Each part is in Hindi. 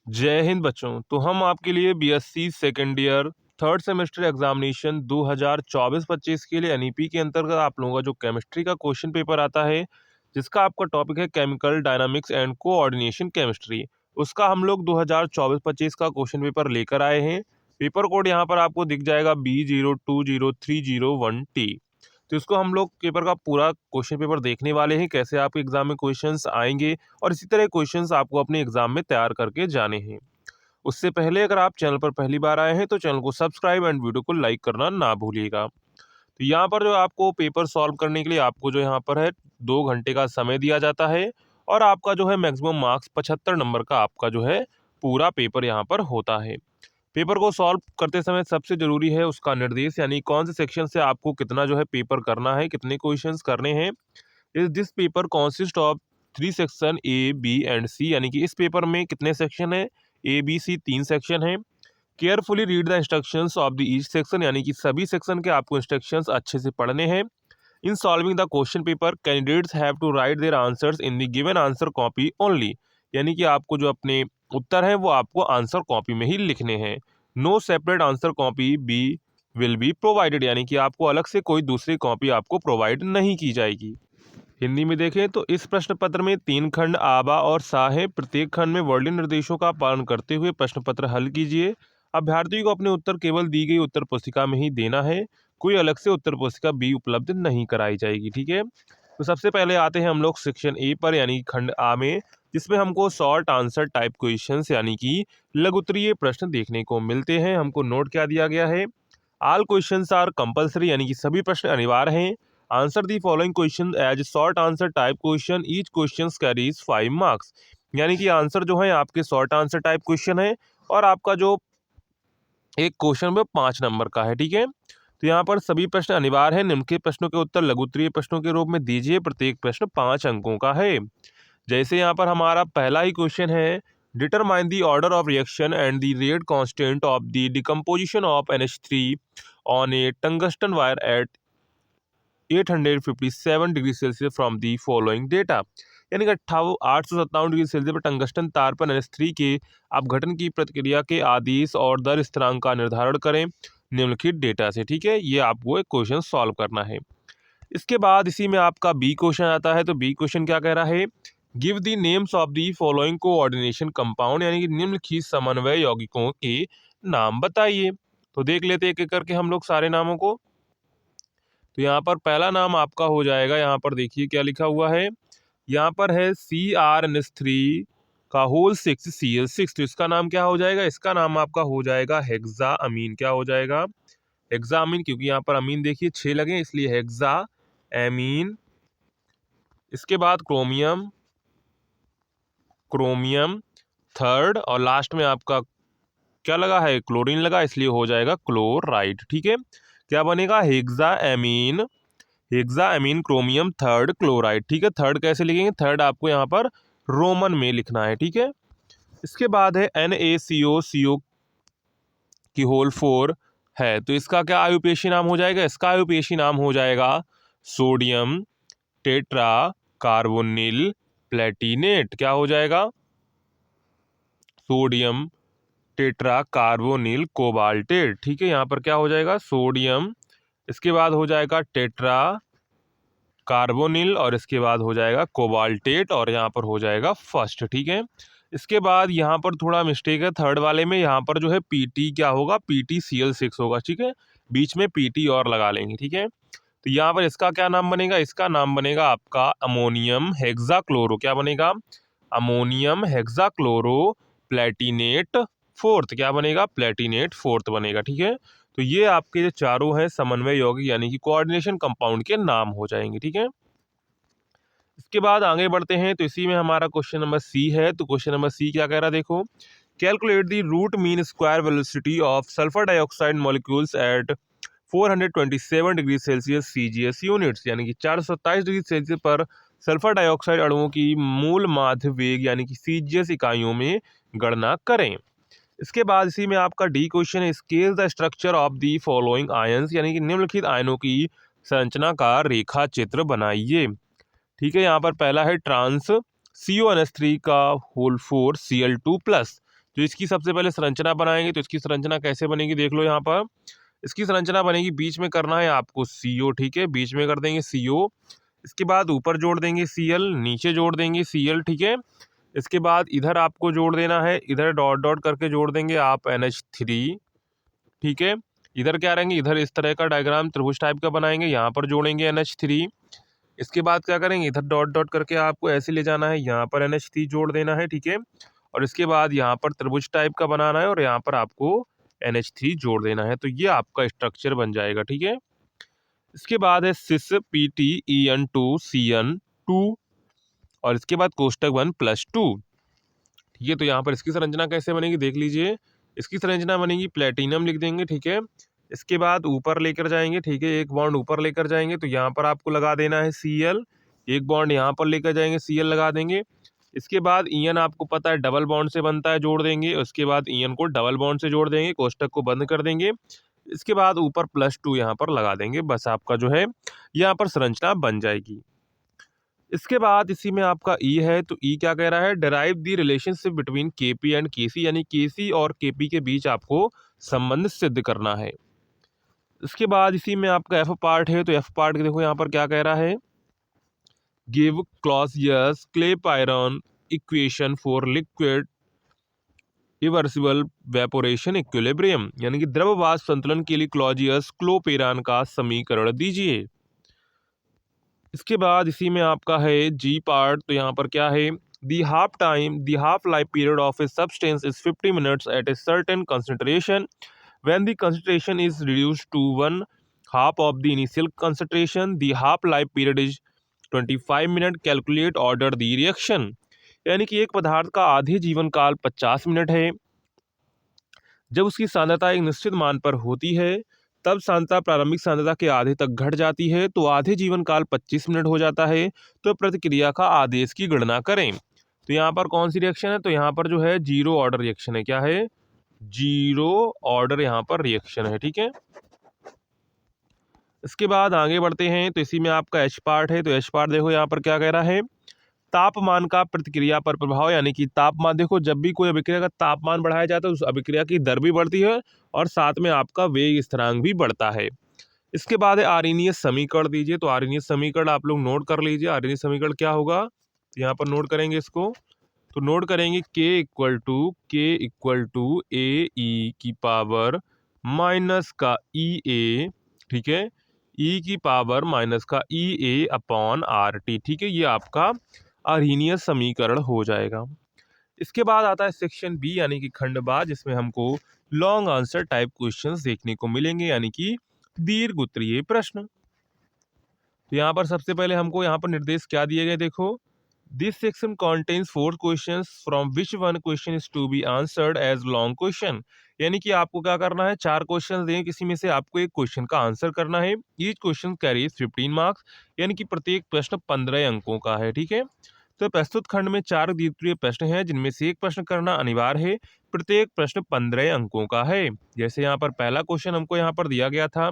जय हिंद बच्चों। तो हम आपके लिए BSc second year third semester examination 2024-25 के लिए एनईपी के अंतर्गत आप लोगों का जो केमिस्ट्री का क्वेश्चन पेपर आता है, जिसका आपका टॉपिक है chemical dynamics and coordination chemistry, उसका हम लोग 2024-25 का क्वेश्चन पेपर लेकर आए हैं। पेपर कोड यहाँ पर आपको दिख जाएगा B020301T। तो इसको हम लोग पेपर का पूरा क्वेश्चन पेपर देखने वाले हैं, कैसे आपके एग्जाम में क्वेश्चंस आएंगे और इसी तरह क्वेश्चंस आपको अपने एग्जाम में तैयार करके जाने हैं। उससे पहले अगर आप चैनल पर पहली बार आए हैं तो चैनल को सब्सक्राइब एंड वीडियो को लाइक करना ना भूलिएगा। तो यहाँ पर जो आपको पेपर सॉल्व करने के लिए आपको जो यहाँ पर है 2 घंटे का समय दिया जाता है और आपका जो है मैक्सिमम मार्क्स 75 नंबर का आपका जो है पूरा पेपर यहाँ पर होता है। पेपर को सॉल्व करते समय सबसे जरूरी है उसका निर्देश, यानी कौन से सेक्शन से आपको कितना जो है पेपर करना है, कितने क्वेश्चंस करने हैं। इस this paper consist of 3 section A B and C, यानी कि इस पेपर में कितने सेक्शन है, ए बी सी 3 सेक्शन है। Carefully read the instructions of the each section, यानी कि सभी सेक्शन के आपको इंस्ट्रक्शंस अच्छे से पढ़ने हैं। In solving the question paper candidates have to write their answers in the given answer copy only, यानी कि आपको जो अपने उत्तर हैं वो आपको आंसर कॉपी में ही लिखने हैं। No separate answer copy be will be provided, यानी कि आपको अलग से कोई दूसरी कॉपी आपको प्रोवाइड नहीं की जाएगी। हिंदी में देखें तो इस प्रश्न पत्र में 3 खंड आबा और सा है। प्रत्येक खंड में वर्णित निर्देशों का पालन करते हुए प्रश्न पत्र हल कीजिए। अभ्यर्थियों को अपने उत्तर केवल दी गई उत्तर पुस्तिका में ही देना है, कोई अलग से उत्तर पुस्तिका बी उपलब्ध नहीं कराई जाएगी। ठीक है, तो सबसे पहले आते हैं हम लोग सेक्शन ए पर, यानी खंड आ में, जिसमें हमको शॉर्ट आंसर टाइप क्वेश्चंस यानी कि लघु उत्तरीय प्रश्न देखने को मिलते हैं। हमको नोट क्या दिया गया है, ऑल क्वेश्चंस आर कंपलसरी, यानी कि सभी प्रश्न अनिवार्य हैं। Answer the following question as short answer type question, each question carries 5 marks, यानी कि आंसर जो है आपके शॉर्ट आंसर टाइप क्वेश्चन है और आपका जो एक क्वेश्चन में 5 नंबर का है। ठीक है, तो यहाँ पर सभी प्रश्न अनिवार्य है। निम्न के प्रश्नों के उत्तर लघु उत्तरीय प्रश्नों के रूप में दीजिए। प्रत्येक प्रश्न 5 अंकों का है। जैसे यहाँ पर हमारा पहला ही क्वेश्चन है, determine the order of reaction and the rate constant of the decomposition of NH3 on A tungsten wire eight 857 degree Celsius from the following data, यानी कि 857 डिग्री सेल्सियस पर टंगस्टन तार पर NH3 के अपघटन की प्रतिक्रिया के आदेश और दर स्थिरांक का निर्धारण करें निम्नलिखित डेटा से। ठीक है, ये आपको एक क्वेश्चन सॉल्व करना है। इसके बाद इसी में आपका बी क्वेश्चन आता है। तो बी क्वेश्चन क्या कह रहा है, give the names of the following coordination compound, यानी कि निम्नलिखित समन्वय यौगिकों के नाम बताइए। तो देख लेते एक एक करके हम लोग सारे नामों को। तो यहाँ पर पहला नाम आपका हो जाएगा, यहाँ पर देखिए क्या लिखा हुआ है, यहाँ पर है CrNH3 का होल 6Cl6। तो इसका नाम क्या हो जाएगा, इसका नाम आपका हो जाएगा हेक्सा अमीन। क्या हो जाएगा, हेक्सा अमीन, क्योंकि यहाँ पर अमीन देखिए 6 लगे इसलिए हेक्सा एमीन। इसके बाद क्रोमियम, क्रोमियम थर्ड, और लास्ट में आपका क्या लगा है, क्लोरीन लगा, इसलिए हो जाएगा क्लोराइड। ठीक है, क्या बनेगा, hexa amine, hexa amine chromium third chloride. ठीक है, थर्ड कैसे लिखेंगे, थर्ड आपको यहाँ पर रोमन में लिखना है। ठीक है, इसके बाद है NaCO की होल 4 है। तो इसका क्या आयुपेशी नाम हो जाएगा, इसका आयुपेशी नाम हो जाएगा सोडियम टेट्रा कार्बोनिल प्लेटिनेट। क्या हो जाएगा, सोडियम टेट्रा कार्बोनिल कोबाल्टेट। ठीक है, यहाँ पर क्या हो जाएगा, सोडियम, इसके बाद हो जाएगा टेट्रा कार्बोनिल और इसके बाद हो जाएगा कोबाल्टेट और यहाँ पर हो जाएगा फर्स्ट। ठीक है, इसके बाद यहाँ पर थोड़ा मिस्टेक है थर्ड वाले में, यहाँ पर जो है PT क्या होगा, PTCl6 होगा। ठीक है, बीच में PT और लगा लेंगे। ठीक है, तो यहाँ पर इसका क्या नाम बनेगा, इसका नाम बनेगा आपका अमोनियम हेक्साक्लोरो। क्या बनेगा, अमोनियम हेक्साक्लोरो प्लेटिनेट फोर्थ। क्या बनेगा, प्लेटिनेट फोर्थ बनेगा। ठीक है, तो ये आपके जो चारों हैं समन्वय यौगिक यानी कि कोऑर्डिनेशन कंपाउंड के नाम हो जाएंगे। ठीक है, इसके बाद आगे बढ़ते हैं। तो इसी में हमारा क्वेश्चन नंबर सी है। तो क्वेश्चन नंबर सी क्या कह रहा है, देखो, calculate the root mean square velocity of sulphur dioxide molecules at 427 degree Celsius CGS units, यानी कि 427 डिग्री सेल्सियस पर सल्फर डाइऑक्साइड अणुओं की मूल माध्य वेग यानी कि CGS इकाइयों में गणना करें। इसके बाद इसी में आपका डी क्वेश्चन है, scale the structure of the following ions, यानी कि निम्नलिखित आयनों की संरचना का रेखा चित्र बनाइए। ठीक है, यहाँ पर पहला है ट्रांस CONH3 का होल 4 Cl2 प्लस, जो इसकी सबसे पहले संरचना बनाएंगे, तो इसकी संरचना कैसे बनेगी देख लो यहाँ पर। इसकी संरचना बनेगी, बीच में करना है आपको CO, ठीक है, बीच में कर देंगे CO। इसके बाद ऊपर जोड़ देंगे Cl, नीचे जोड़ देंगे Cl, ठीक है। इसके बाद इधर आपको जोड़ देना है, इधर डॉट डॉट करके जोड़ देंगे आप NH3, ठीक है। इधर क्या रहेंगे, इधर इस तरह का डायग्राम त्रिभुज टाइप का बनाएंगे, यहाँ पर जोड़ेंगे NH3। इसके बाद क्या करेंगे, इधर डॉट डॉट करके आपको ऐसे ले जाना है, यहाँ पर NH3 जोड़ देना है, ठीक है। और इसके बाद यहाँ पर त्रिभुज टाइप का बनाना है और यहाँ पर आपको NH3 जोड़ देना है, तो ये आपका स्ट्रक्चर बन जाएगा, ठीक है। इसके बाद है सिस PTEN2CN2 और इसके बाद कोष्टक 1+2, ठीक है। तो यहाँ पर इसकी संरचना कैसे बनेगी देख लीजिए। इसकी संरचना बनेगी, प्लेटिनम लिख देंगे, ठीक है। इसके बाद ऊपर लेकर जाएंगे, ठीक है, एक बॉन्ड ऊपर लेकर जाएंगे, तो यहाँ पर आपको लगा देना है Cl, एक बॉन्ड यहाँ पर लेकर जाएंगे, Cl लगा देंगे। इसके बाद ईएन आपको पता है डबल बॉन्ड से बनता है, जोड़ देंगे। उसके बाद ईएन को डबल बॉन्ड से जोड़ देंगे, कोष्टक को बंद कर देंगे। इसके बाद ऊपर +2 यहाँ पर लगा देंगे, बस आपका जो है यहाँ पर संरचना बन जाएगी। इसके बाद इसी में आपका ई है, तो ई क्या कह रहा है, derive the relationship between KP and KC, यानी केसी और केपी के बीच आपको संबंध सिद्ध करना है। इसके बाद इसी में आपका एफ पार्ट है, तो एफ पार्ट देखो यहाँ पर क्या कह रहा है, give Clausius Clapeyron equation for liquid reversible vaporation equilibrium, यानी कि द्रव वाष्प संतुलन के लिए क्लॉजियस क्लोपेरान का समीकरण दीजिए। इसके बाद इसी में आपका है जी पार्ट, तो यहाँ पर क्या है, the half life period of a substance is 50 minutes at a certain concentration when the concentration is reduced to 1/2 of the initial concentration the half life period is 25 minute, calculate order the reaction. यानी कि एक पदार्थ का आधे जीवन काल 50 मिनट है। जब उसकी सांद्रता एक निश्चित मान पर होती है तब सांद्रता प्रारंभिक सांद्रता के आधे तक घट जाती है, तो आधे जीवन काल 25 मिनट हो जाता है। तो प्रतिक्रिया का आदेश की गणना करें। तो यहाँ पर कौन सी रिएक्शन है, तो यहाँ पर जो है जीरो ऑर्डर रिएक्शन है। क्या है, जीरो ऑर्डर यहाँ पर रिएक्शन है, ठीक है। इसके बाद आगे बढ़ते हैं, तो इसी में आपका एच पार्ट है, तो एच पार्ट देखो यहाँ पर क्या कह रहा है, तापमान का प्रतिक्रिया पर प्रभाव, यानी कि तापमान देखो, जब भी कोई अभिक्रिया का तापमान बढ़ाया जाता है उस अभिक्रिया की दर भी बढ़ती है और साथ में आपका वेग स्थिरांक भी बढ़ता है। इसके बाद है आर्हेनियस समीकरण दीजिए, तो आर्हेनियस समीकरण आप लोग नोट कर लीजिए। आर्हेनियस समीकरण क्या होगा, यहाँ पर नोट करेंगे इसको, तो नोट करेंगे K = ए ई की पावर माइनस का ई ए, ठीक है, ई की पावर माइनस का ई ए अपॉन आर टी, ठीक है। ये आपका आर्हेनियस समीकरण हो जाएगा। इसके बाद आता है सेक्शन बी, यानी कि खंड बा, जिसमें हमको लॉन्ग आंसर टाइप क्वेश्चंस देखने को मिलेंगे, यानी कि दीर्घ उत्तरीय प्रश्न। तो यहाँ पर सबसे पहले हमको यहाँ पर निर्देश क्या दिए गए, देखो, this section contains 4 questions from which one question is to be answered as long question, यानी कि आपको क्या करना है, 4 क्वेश्चन देंगे, किसी में से आपको एक क्वेश्चन का आंसर करना है। ईच क्वेश्चन कैरीज 15 मार्क्स, यानी कि प्रत्येक प्रश्न 15 अंकों का है, ठीक है। तो प्रस्तुत खंड में 4 द्वितीय प्रश्न हैं, जिनमें से एक प्रश्न करना अनिवार्य है। प्रत्येक प्रश्न 15 अंकों का है। जैसे यहाँ पर पहला क्वेश्चन हमको यहाँ पर दिया गया था,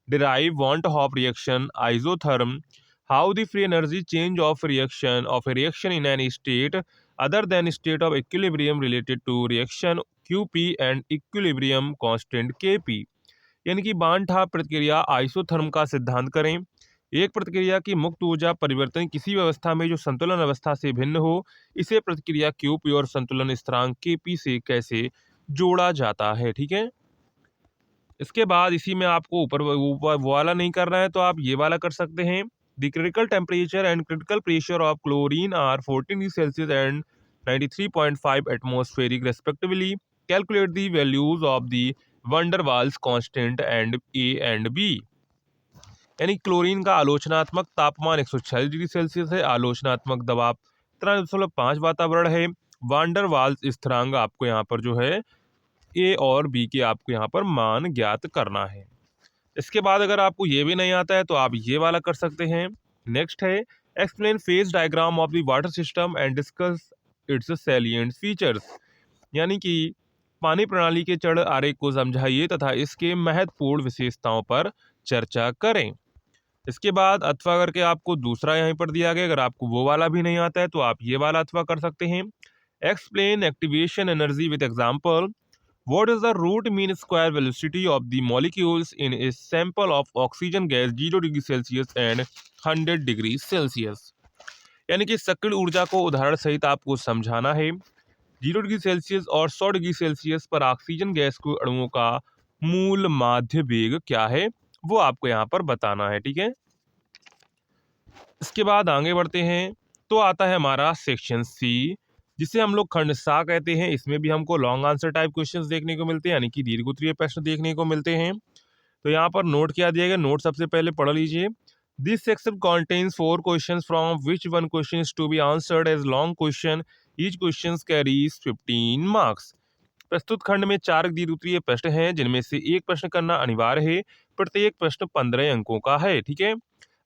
derive want of reaction isotherm, how the free energy change of a reaction in an state other than state of equilibrium related to reaction QP and equilibrium constant KP, यानी कि बांड-ठाप प्रतिक्रिया आइसोथर्म का सिद्धांत करें। एक प्रतिक्रिया की मुक्त ऊर्जा परिवर्तन किसी व्यवस्था में जो संतुलन अवस्था से भिन्न हो, इसे प्रतिक्रिया QP और संतुलन स्थिरांक KP से कैसे जोड़ा जाता है, ठीक है। इसके बाद इसी में आपको ऊपर वो वाला नहीं करना है, तो आप ये वाला कर सकते हैं। The critical temperature and critical pressure of chlorine are 14 degrees Celsius and 93.5 atmospheric respectively. Calculate the values of the van der Waals constant and A and B. यानी क्लोरीन का आलोचनात्मक तापमान 146 डिग्री सेल्सियस है, आलोचनात्मक दबाव 13.5 वातावरण है। वान डर वाल्स स्थिरांक आपको यहाँ पर जो है ए और बी के आपको यहाँ पर मान ज्ञात करना है। इसके बाद अगर आपको ये भी नहीं आता है तो आप ये वाला कर सकते हैं। नेक्स्ट है explain phase diagram of the water system and discuss it's salient features, यानी कि पानी प्रणाली के चढ़ आरेख को समझाइए तथा इसके महत्वपूर्ण विशेषताओं पर चर्चा करें। इसके बाद अथवा करके आपको दूसरा यहीं पर दिया गया, अगर आपको वो वाला भी नहीं आता है तो आप ये वाला अथवा कर सकते हैं। Explain activation energy with example. What is the root mean square velocity of the molecules in a sample of oxygen gas 0 degree Celsius and 100 degree Celsius? यानी कि सक्रिय ऊर्जा को उदाहरण सहित आपको समझाना है. 0 डिग्री सेल्सियस और 100 डिग्री सेल्सियस पर ऑक्सीजन गैस के अणुओं का मूल माध्य वेग क्या है वो आपको यहाँ पर बताना है. ठीक है, इसके बाद आगे बढ़ते हैं तो आता है हमारा सेक्शन सी, जिसे हम लोग खंड सा कहते हैं. इसमें भी हमको लॉन्ग आंसर टाइप क्वेश्चंस देखने को मिलते हैं, यानी कि दीर्घ उत्तरीय प्रश्न देखने को मिलते हैं. तो यहाँ पर नोट क्या दिया गया, नोट सबसे पहले पढ़ लीजिए. This section contains 4 questions from which one question is to be answered as long question. Each question carries 15 marks. प्रस्तुत खंड में 4 दीर्घ उत्तरीय प्रश्न हैं, जिनमें से एक प्रश्न करना अनिवार्य है. प्रत्येक प्रश्न 15 अंकों का है. ठीक है,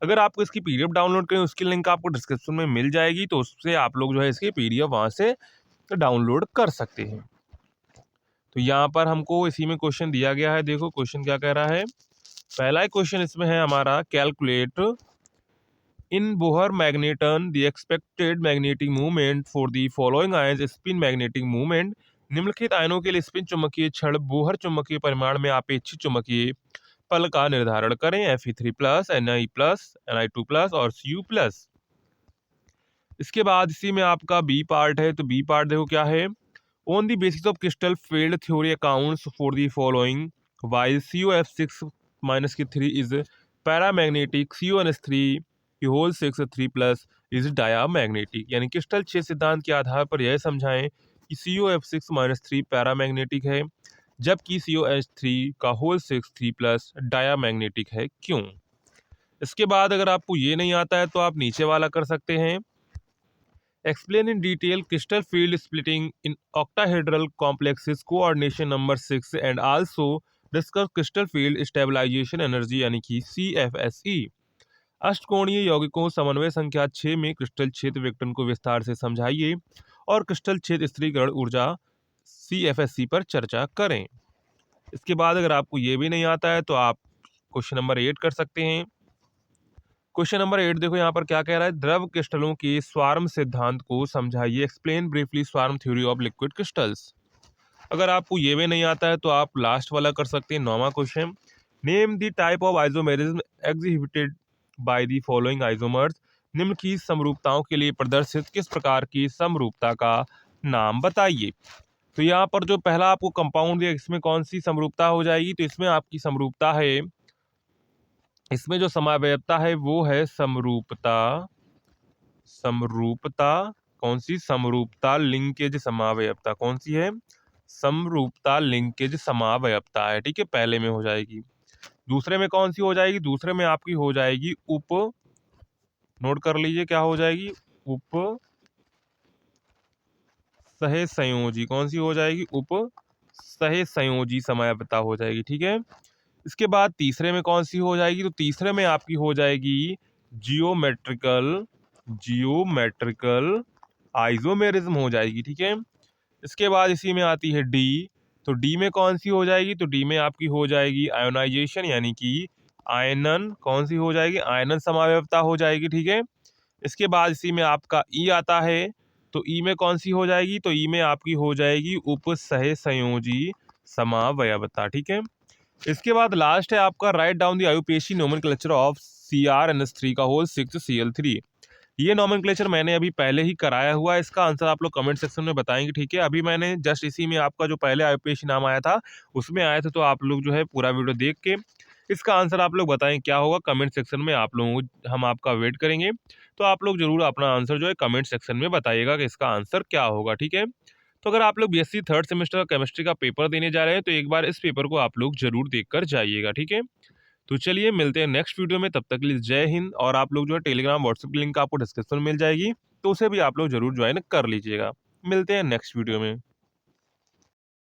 अगर आपको इसकी पीडीएफ डाउनलोड करें उसकी लिंक आपको डिस्क्रिप्शन में मिल जाएगी, तो उससे आप लोग जो है इसकी पीडीएफ वहां से डाउनलोड कर सकते हैं. तो यहाँ पर हमको इसी में क्वेश्चन दिया गया है. देखो क्वेश्चन क्या कह रहा है. पहला क्वेश्चन इसमें है हमारा, calculate in Bohr magneton the expected magnetic movement for the following ions spin magnetic movement. निम्नलिखित आयनों के लिए स्पिन चुंबकीय क्षण बोहर चुंबकीय परिमाण में अपेक्षित चुंबकीय पल का निर्धारण करें. Fe3 plus, Ni plus, Ni2 plus और Cu प्लस. इसके बाद इसी में आपका बी पार्ट है. तो बी पार्ट देखो क्या है. On the basis of crystal field theory accounts for the following while CuF6 minus की 3 इज पैरामैग्नेटिक, CuNS3 की होल 6 3 प्लस इज डायामैग्नेटिक. यानी क्रिस्टल 6 सिद्धांत के आधार पर यह समझाएं कि CuF6 माइनस 3 पैरामैग्नेटिक है, जबकि CuH3 का होल 6 3 प्लस डायामैग्नेटिक है. क्यों? इसके बाद अगर आपको ये नहीं आता है तो आप नीचे वाला कर सकते हैं. Explain in detail crystal field splitting in octahedral complexes coordination number 6 and also discuss crystal field stabilisation energy यानी कि CFSE. अष्टकोणीय यौगिकों समन्वय संख्या 6 में क्रिस्टल क्षेत्र विघटन को विस्तार से समझाइए और क्रिस्टल क्षेत्र स्थिरीकरण ऊर्जा CFSE पर चर्चा करें. इसके बाद अगर आपको ये भी नहीं आता है तो आप क्वेश्चन नंबर 8 कर सकते हैं. क्वेश्चन नंबर 8 देखो यहाँ पर क्या कह रहा है. द्रव क्रिस्टलों के स्वार्म सिद्धांत को समझाइए. Explain briefly swarm theory of liquid crystals. अगर आपको ये भी नहीं आता है तो आप लास्ट वाला कर सकते हैं. 9वां question, name the type of isomerism exhibited by the following isomers. निम्न की समरूपताओं के लिए प्रदर्शित किस प्रकार की समरूपता का नाम बताइए. तो यहाँ पर जो पहला आपको कंपाउंड दिया, इसमें कौन सी समरूपता हो जाएगी. तो इसमें आपकी समरूपता है, इसमें जो समावयवता है वो है समरूपता. समरूपता कौन सी? समरूपता लिंकेज समावयवता. कौन सी है? समरूपता लिंकेज समावयवता है. ठीक है, पहले में हो जाएगी. दूसरे में कौन सी हो जाएगी? दूसरे में आपकी हो जाएगी उप, नोट कर लीजिए क्या हो जाएगी, उप सह संयोजी. कौन सी हो जाएगी? उप सह संयोजी समावयवता हो जाएगी. ठीक है, इसके बाद तीसरे में कौन सी हो जाएगी? तो तीसरे में आपकी हो जाएगी जियोमेट्रिकल आइसोमेरिज्म हो जाएगी. ठीक है, इसके बाद इसी में आती है डी. तो डी में कौन सी हो जाएगी? तो डी में आपकी हो जाएगी आयोनाइजेशन यानी कि आयनन. कौन सी हो जाएगी? आयनन समावयवता हो जाएगी. ठीक है, इसके बाद इसी में आपका ई आता है. तो ई में कौन सी हो जाएगी? तो ई में आपकी हो जाएगी उप सह संयोजी समावयवता. ठीक है, इसके बाद लास्ट है आपका write down the IUPAC nomenclature of CrNS3 का होल 6 Cl3. ये नोमेनक्लेचर मैंने अभी पहले ही कराया हुआ है. इसका आंसर आप लोग कमेंट सेक्शन में बताएंगे. ठीक है, अभी मैंने जस्ट इसी में आपका जो पहले आयुपेशी नाम आया था उसमें आया था. तो आप लोग जो है पूरा वीडियो देख के इसका आंसर आप लोग बताएं क्या होगा. कमेंट सेक्शन में आप लोगों हम आपका वेट करेंगे. तो आप लोग जरूर अपना आंसर जो है कमेंट सेक्शन में बताइएगा कि इसका आंसर क्या होगा. ठीक है, तो अगर आप लोग BSc थर्ड सेमेस्टर का केमिस्ट्री का पेपर देने जा रहे हैं तो एक बार इस पेपर को आप लोग जरूर देखकर जाइएगा. ठीक है, तो चलिए मिलते हैं नेक्स्ट वीडियो में. तब तक के लिए जय हिंद. और आप लोग जो है टेलीग्राम व्हाट्सएप की लिंक आपको डिस्क्रिप्शन में मिल जाएगी, तो उसे भी आप लोग जरूर ज्वाइन कर लीजिएगा. मिलते हैं नेक्स्ट वीडियो में.